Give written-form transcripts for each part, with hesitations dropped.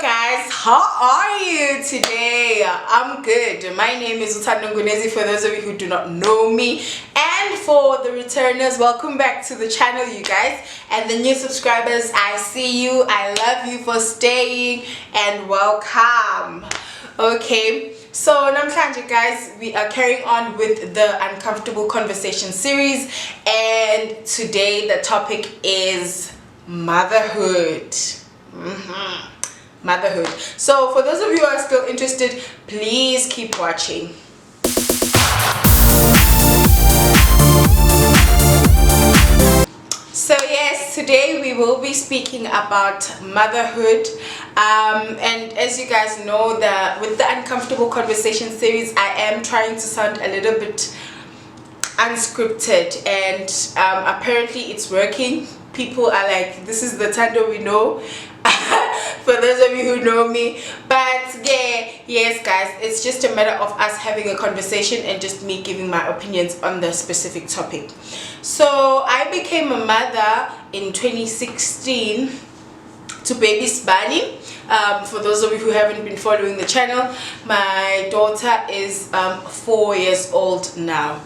Guys, how are you today? I'm good. My name is Utando Ngunezi for those of you who do not know me, and for the returners, welcome back to the channel, you guys. And the new subscribers, I see you, I love you for staying, and welcome. Okay, so namhlanje guys, we are carrying on with the Uncomfortable Conversation series, and today the topic is motherhood. Motherhood. So for those of you who are still interested, please keep watching. So yes, today we will be speaking about motherhood, and as you guys know, with the Uncomfortable Conversation series, I am trying to sound a little bit unscripted, and apparently it's working. People are like, this is the Tando we know. For those of you who know me, but yeah, yes guys, it's just a matter of us having a conversation and just me giving my opinions on the specific topic. So I became a mother in 2016 to baby Sbani. For those of you who haven't been following the channel, my daughter is 4 years old now.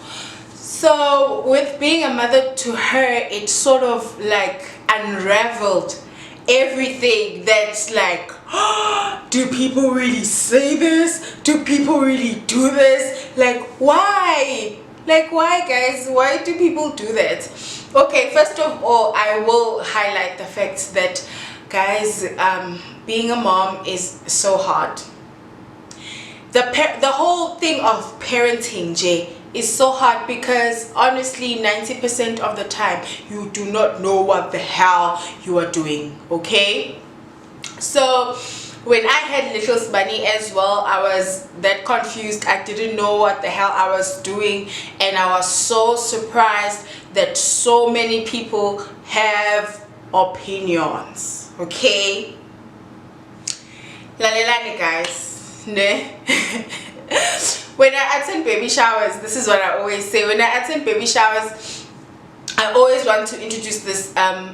So with being a mother to her, it sort of like unraveled everything that's like, do people really say this? Do people really do this? Like, why? Like, why guys? Why do people do that? Okay, first of all, I will highlight the fact that guys, being a mom is so hard. The whole thing of parenting, Jay, is so hard because honestly 90% of the time you do not know what the hell you are doing. Okay, so when I had little Sbani as well, I was that confused. I didn't know what the hell I was doing, and I was so surprised that so many people have opinions. Okay, lalelani guys, ne? When I attend baby showers, this is what I always say. When I attend baby showers, I always want to introduce this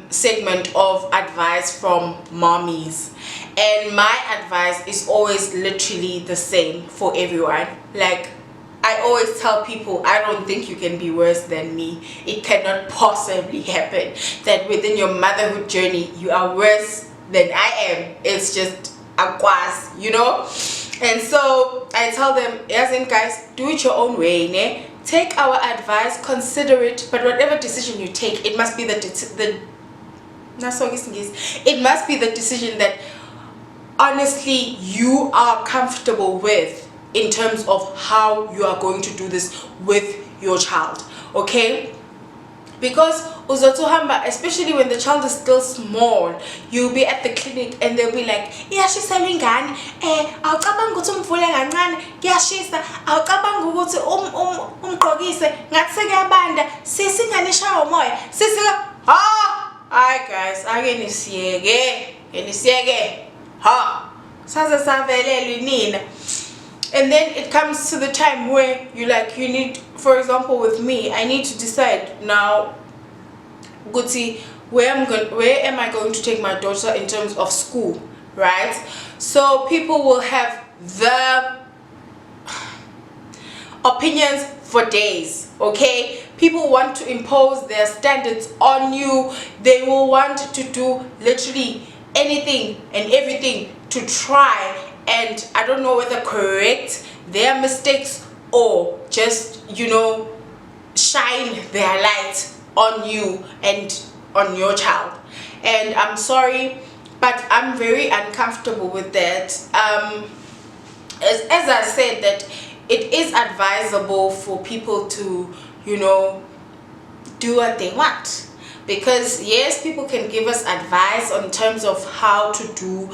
segment of advice from mommies. And my advice is always literally the same for everyone. Like, I always tell people, I don't think you can be worse than me. It cannot possibly happen that within your motherhood journey, you are worse than I am. It's just a quas, you know? And so I tell them, yes, and guys, do it your own way, ne? Take our advice, consider it, but whatever decision you take, it must be it must be the decision that honestly you are comfortable with in terms of how you are going to do this with your child. Okay, because uzotohamba, especially when the child is still small, you'll be at the clinic and they'll be like, yeah, she's selling gun, awucabanga ukuthi umvule kancane kuyashisa, awucabanga ukuthi umgqokise ngathi sekuyabanda, sisinganishawa umoya, hi guys, ake nisiyeke ha saze savelelwe nina. And then it comes to the time where you need, for example with me, I need to decide now, Guti, where am I going to take my daughter in terms of school, right? So people will have the opinions for days. Okay, people want to impose their standards on you. They will want to do literally anything and everything to try, and I don't know whether correct their mistakes or just, you know, shine their light on you and on your child. And I'm sorry, but I'm very uncomfortable with that. As I said, that it is advisable for people to, you know, do what they want, because yes, people can give us advice on terms of how to do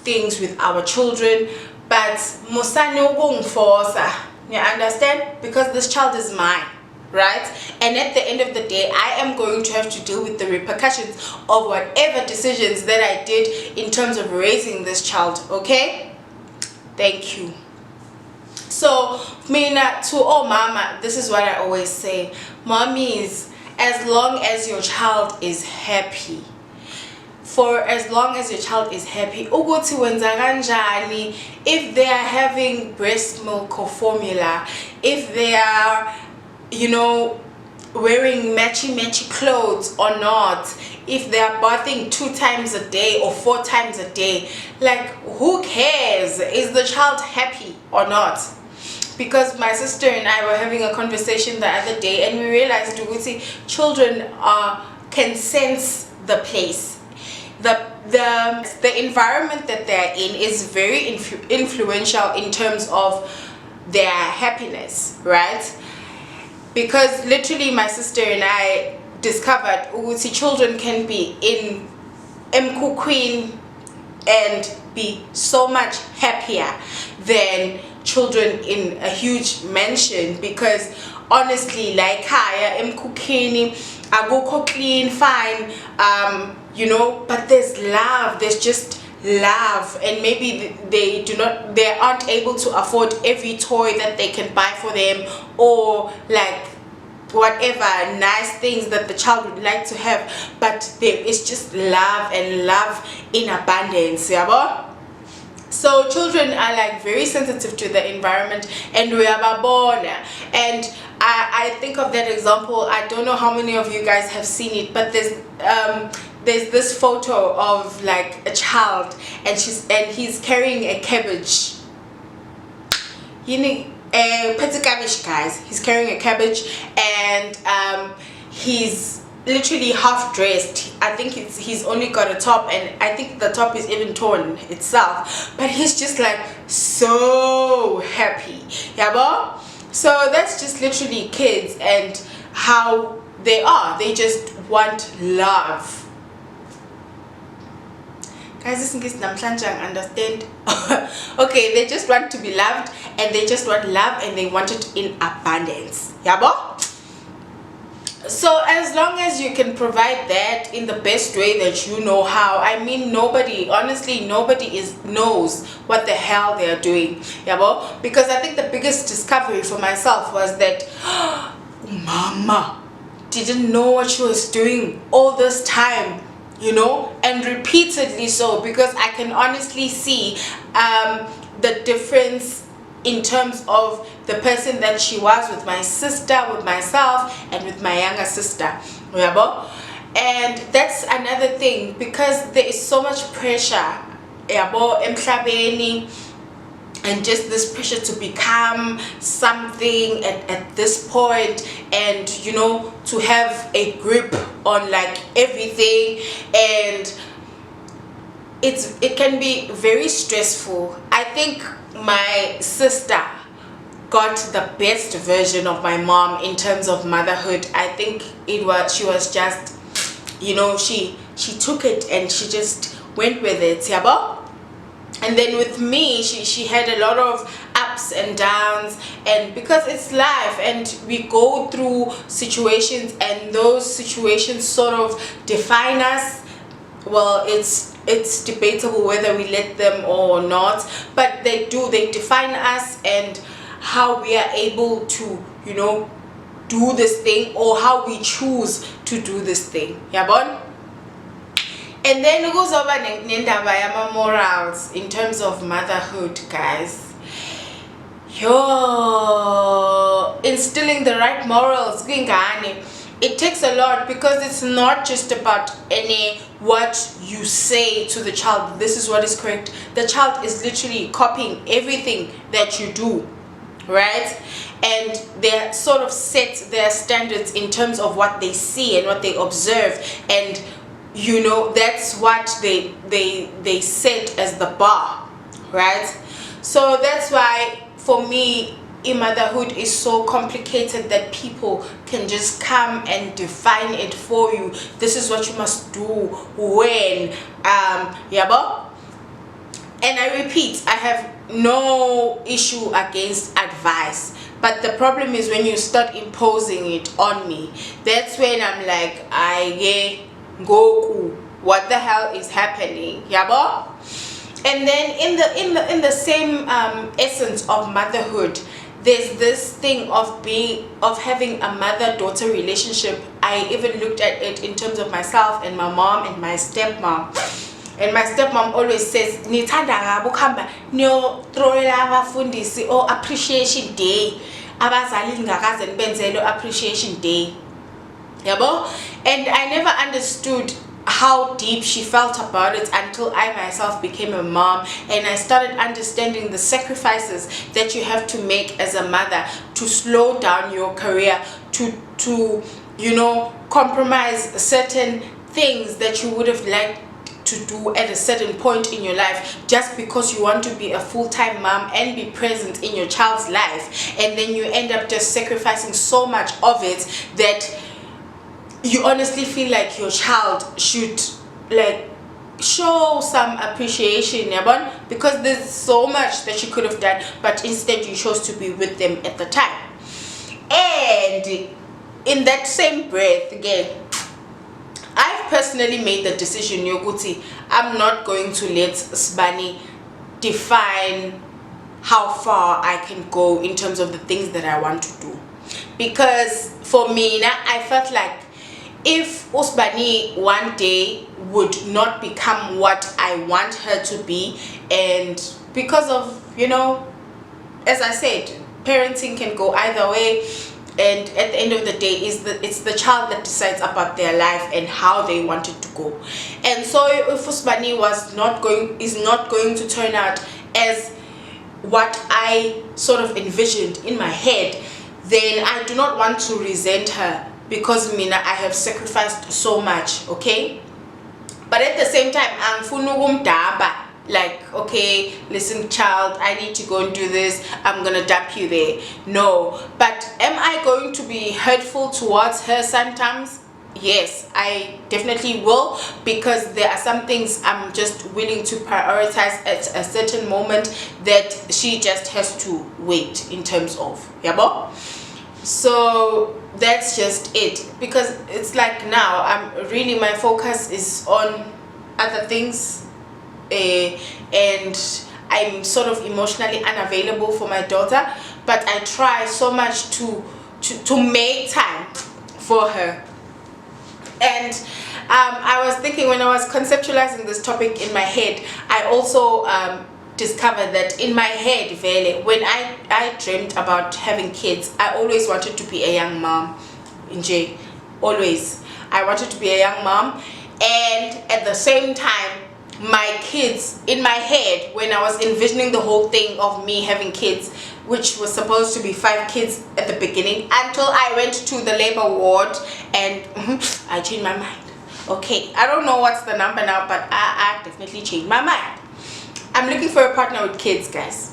things with our children, but musani ukungforsa, you understand, because this child is mine, right? And at the end of the day, I am going to have to deal with the repercussions of whatever decisions that I did in terms of raising this child. Okay, thank you. So mina, to all mama, this is what I always say, mommies, as long as your child is happy, for as long as your child is happy, ukuthi wenza kanjani if they are having breast milk or formula, if they are, you know, wearing matchy clothes or not, if they are bathing 2 times a day or 4 times a day. Like, who cares? Is the child happy or not? Because my sister and I were having a conversation the other day, and we realized children can sense the place. The environment that they're in is very influential in terms of their happiness, right? Because literally my sister and I discovered children can be in Queen and be so much happier than children in a huge mansion. Because honestly, like higher Mkukini, I go clean, fine, you know, but there's love, there's just love. And maybe they aren't able to afford every toy that they can buy for them, or like whatever nice things that the child would like to have, but there is just love, and love in abundance, yabo. So children are like very sensitive to the environment, and we are born. And I think of that example. I don't know how many of you guys have seen it, but there's this photo of like a child, and he's carrying a cabbage. You know, petty cabbage, guys. He's carrying a cabbage, and he's literally half dressed. I think he's only got a top, and I think the top is even torn itself, but he's just like so happy, yeah. So that's just literally kids and how they are. They just want love. Guys, this is namhlanje, understand? Okay, they just want to be loved, and they just want love, and they want it in abundance, yabo. So as long as you can provide that in the best way that you know how, I mean, nobody knows what the hell they are doing, yabo. Because I think the biggest discovery for myself was that mama didn't know what she was doing all this time, you know, and repeatedly so. Because I can honestly see the difference in terms of the person that she was with my sister, with myself, and with my younger sister, yabo. And that's another thing, because there is so much pressure, yabo, emhlabeni, and just this pressure to become something at this point, and you know, to have a grip on like everything, and it can be very stressful. I think my sister got the best version of my mom in terms of motherhood. I think she was just, you know, she took it and she just went with it, yabo. And then with me, she had a lot of ups and downs, and because it's life and we go through situations, and those situations sort of define us. Well, it's debatable whether we let them or not, but they define us, and how we are able to, you know, do this thing, or how we choose to do this thing, yabon. And then kuzoba nendaba yama morals in terms of motherhood, guys. Yo, instilling the right morals, it takes a lot, because it's not just about what you say to the child, this is what is correct. The child is literally copying everything that you do, right? And they sort of set their standards in terms of what they see and what they observe, and you know, that's what they set as the bar, right? So that's why for me, motherhood is so complicated that people can just come and define it for you. This is what you must do when, yabo. And I repeat, I have no issue against advice, but the problem is when you start imposing it on me. That's when I'm like, Goku, what the hell is happening, yabo? And then in the same essence of motherhood, there's this thing of having a mother-daughter relationship. I even looked at it in terms of myself and my mom and my stepmom. And my stepmom always says, "Nithanda ngabo khamba niyo throwela abafundisi or appreciation day. Abazali ngakaze nibenzele appreciation day." Yabo? And I never understood how deep she felt about it until I myself became a mom, and I started understanding the sacrifices that you have to make as a mother to slow down your career, to compromise certain things that you would have liked to do at a certain point in your life, just because you want to be a full-time mom and be present in your child's life, and then you end up just sacrificing so much of it that you honestly feel like your child should like show some appreciation, Yabon, because there's so much that you could have done, but instead you chose to be with them at the time. And in that same breath, again, I've personally made the decision, Yoguti, I'm not going to let Sibani define how far I can go in terms of the things that I want to do. Because for me, I felt like if Usbani one day would not become what I want her to be, and because of, as I said, parenting can go either way, and at the end of the day it's the child that decides about their life and how they want it to go. And so if Usbani is not going to turn out as what I sort of envisioned in my head, then I do not want to resent her, because Mina, I have sacrificed so much, okay? But at the same time, I'm funugumdaba. Like, okay, listen, child, I need to go and do this, I'm gonna dump you there. No. But am I going to be hurtful towards her sometimes? Yes, I definitely will, because there are some things I'm just willing to prioritize at a certain moment that she just has to wait in terms of, yabo? So that's just it, because it's like now my focus is on other things, and I'm sort of emotionally unavailable for my daughter, but I try so much to make time for her. And I was thinking, when I was conceptualizing this topic in my head, I also discovered that in my head, when I dreamt about having kids, I always wanted to be a young mom. Always I wanted to be a young mom. And at the same time, my kids, in my head, when I was envisioning the whole thing of me having kids, which was supposed to be 5 kids at the beginning, until I went to the labor ward and I changed my mind. Okay, I don't know what's the number now, but I definitely changed my mind. I'm looking for a partner with kids, guys,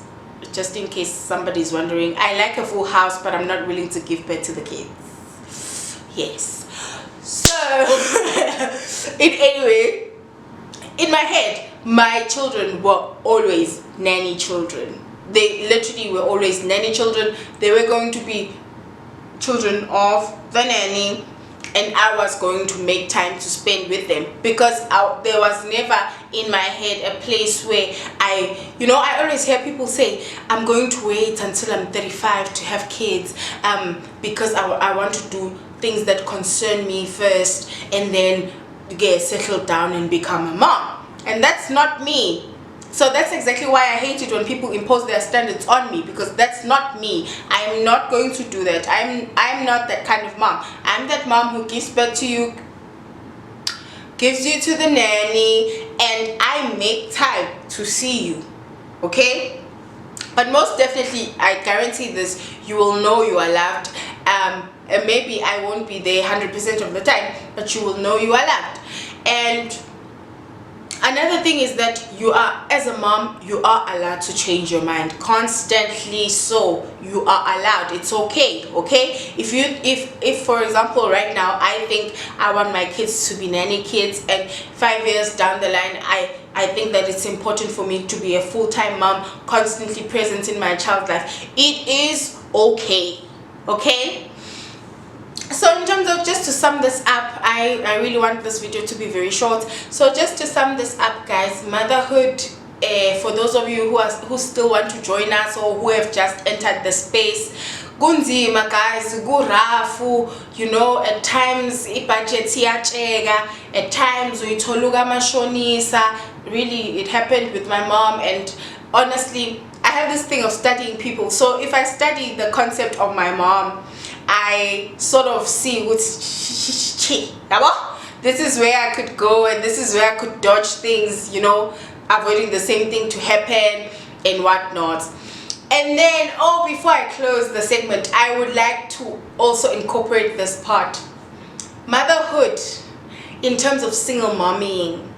just in case somebody's wondering. I like a full house, but I'm not willing to give birth to the kids. Yes. So anyway, in my head, my children were always nanny children. They literally were always nanny children. They were going to be children of the nanny, and I was going to make time to spend with them, because there was never in my head a place where I always hear people say, I'm going to wait until I'm 35 to have kids, because I want to do things that concern me first, and then get settled down and become a mom. And that's not me. So that's exactly why I hate it when people impose their standards on me, because that's not me. I'm not going to do that. I'm not that kind of mom. I'm that mom who gives birth to you, gives you to the nanny, and I make time to see you, okay? But most definitely, I guarantee this, you will know you are loved. And maybe I won't be there 100% of the time, but you will know you are loved. And another thing is that you are, as a mom, you are allowed to change your mind constantly. So you are allowed. It's okay. If for example right now I think I want my kids to be nanny kids, and 5 years down the line I think that it's important for me to be a full-time mom, constantly present in my child's life, it is okay. So in terms of, just to sum this up, I really want this video to be very short. So just to sum this up, guys, motherhood for those of you who still want to join us or who have just entered the space, kunzima guys, kurafu, you know, at times ibudget iyacheka, at times uyitholuka mashonisa. Really, it happened with my mom, and honestly, I have this thing of studying people. So if I study the concept of my mom, I sort of see what's this is where I could go and this is where I could dodge things, you know, avoiding the same thing to happen and whatnot. And then, before I close the segment, I would like to also incorporate this part. Motherhood, in terms of single mommying,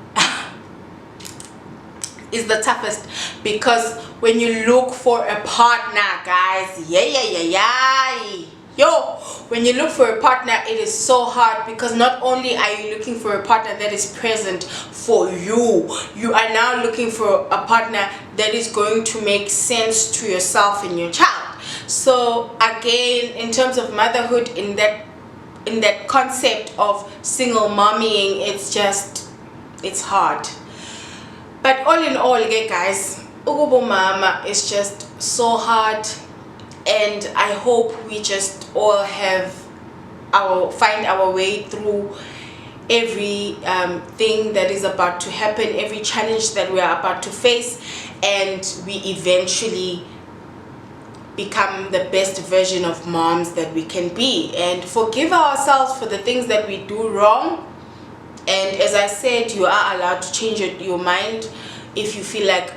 is the toughest, because when you look for a partner, guys, when you look for a partner, it is so hard, because not only are you looking for a partner that is present for you, you are now looking for a partner that is going to make sense to yourself and your child. So again, in terms of motherhood, in that concept of single mommying, it's hard. But all in all, guys, ukuba mama is just so hard, and I hope we just all find our way through every thing that is about to happen, every challenge that we are about to face, and we eventually become the best version of moms that we can be, and forgive ourselves for the things that we do wrong. And as I said, you are allowed to change your mind. If you feel like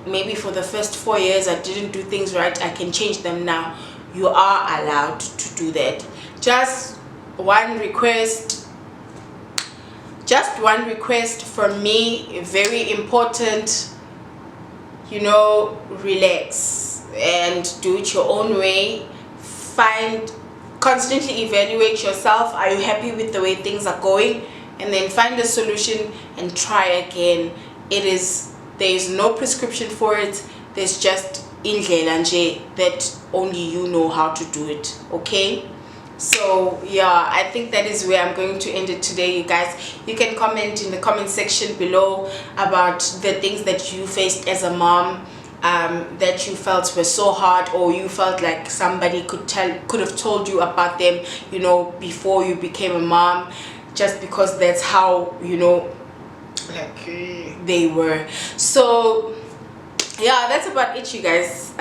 maybe for the first 4 years I didn't do things right, I can change them now. You are allowed to do that. Just one request from me, very important, you know, relax and do it your own way. Constantly evaluate yourself. Are you happy with the way things are going? And then find a solution and try again. There is no prescription for it. There's just indlela nje that only you know how to do it. Okay? So yeah, I think that is where I'm going to end it today, you guys. You can comment in the comment section below about the things that you faced as a mom, that you felt were so hard, or you felt like somebody could have told you about them, you know, before you became a mom, just because that's how, you know, like they were. So yeah, that's about it, you guys.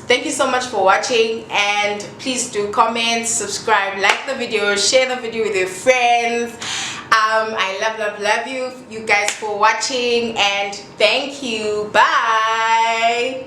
Thank you so much for watching, and please do comment, subscribe, like the video, share the video with your friends. I love you guys for watching, and thank you. Bye.